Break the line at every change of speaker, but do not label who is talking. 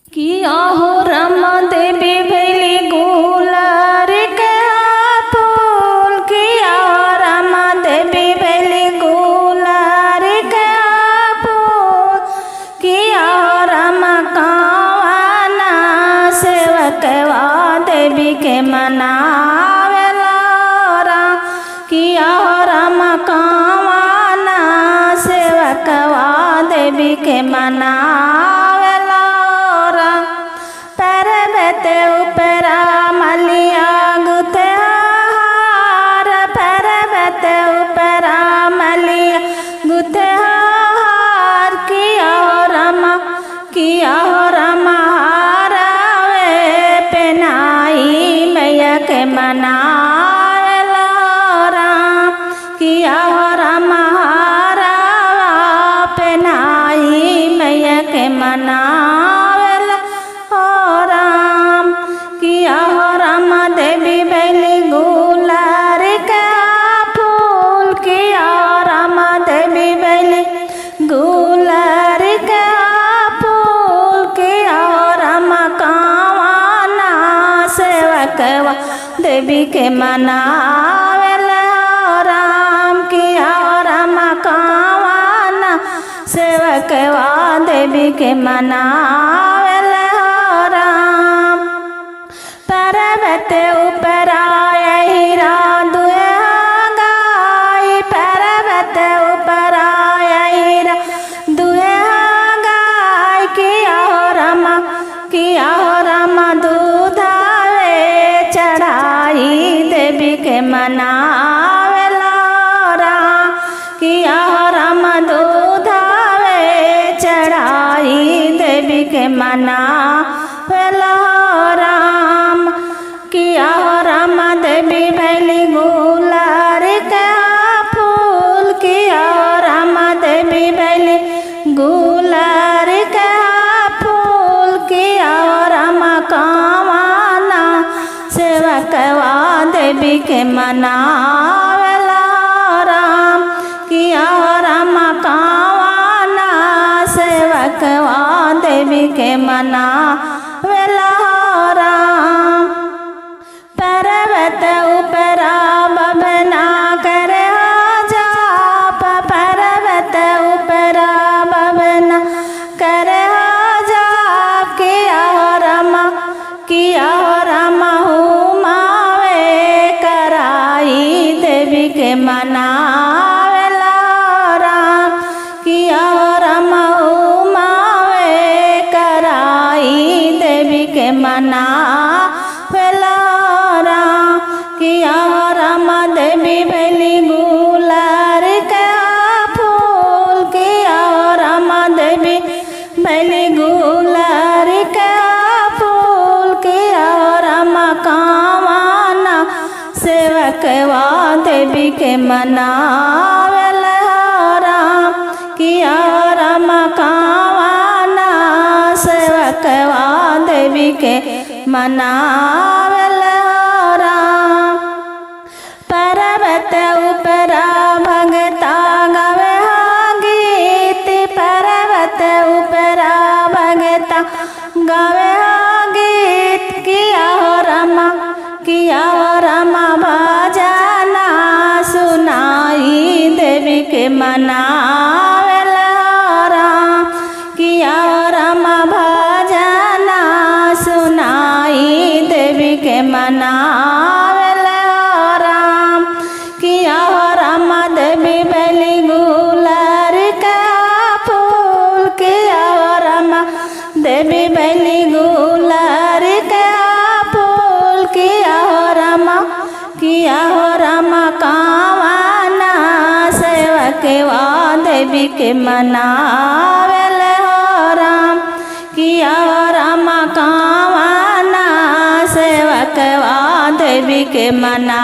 किया हो रमा देवी भैली गुलार के फूल, किया हो रमा देवी भैली गुलार के फूल, किया हो रमा कावाना सेवकवा देवी के मनावेला राम, किया हो रमा कावाना सेवकवा देवी के मनावेला राम। पर्वत उपरा मलिया गुथे हार, पर्वत उपरा मलिया गुथे हार, किया हो रमा, किया हो रमा हारावे पेनाई मैया के मनावेला राम, किया हो रमा हारावा पेनाई मैया के मनावेला राम, किया हो रमा देवी भैली गुलार के फूल, किया हो रमा देवी भैली गुलार के फूल, किया हो रमा कावाना सेवकवा देवी के मनावेला राम, किया हो रमा कावाना सेवकवा देवी के मनावेला राम। पर्वत उपरा हीरा दुआ गाय, पर्वत उपरा हीरा दुआ गाय, किया हो रमा, किया हो रमा दूधावे चढ़ाई देवी के मनावेला राम, किया हो रमा दूधावे चढ़ाई देवी के मनावेला राम, किया हो रमा देवी भैली गुलार के फूल, किया हो रमा देवी भैली गुलार के फूल, किया हो रमा कावाना सेवकवा देवी के मनावेला राम, किया हो रमा कावाना सेवकवा देवी के मनावेला राम। पर्वत उपरा बबना करे जाप, पर्वत उपरा बबना करे जाप, किया हो रमा, किया हो रमा हुमावे कराई देवी के मनावेला राम, किया हो रमा हुमावे कराई देवी के मनावेला राम, किया हो रमा देवी भैली गुलार के फूल, किया हो रमा देवी भैली गुलार के फूल, किया हो रमा कावाना सेवकवा देवी के मनावेला राम, किया हो रमा कावाना सेवकवा देवी के मनावेला राम। पर्वत उपरा भगता गावे गीत, पर्वत उपरा भगता गावे गीत, किया हो रमा, किया हो रमा भजना सुनाई देवी के मनावेला राम, किया हो रमा भजना सुनाई देवी के मनावेला राम, किया हो रमा देवी भैली गुलार के फूल, किया हो रमा देवी भैली गुलार के फूल, किया हो रमा, किया हो रमा कावाना सेवकवा देवी के मनावेला राम, किया हो रमा कावाना सेवकवा देवी के मना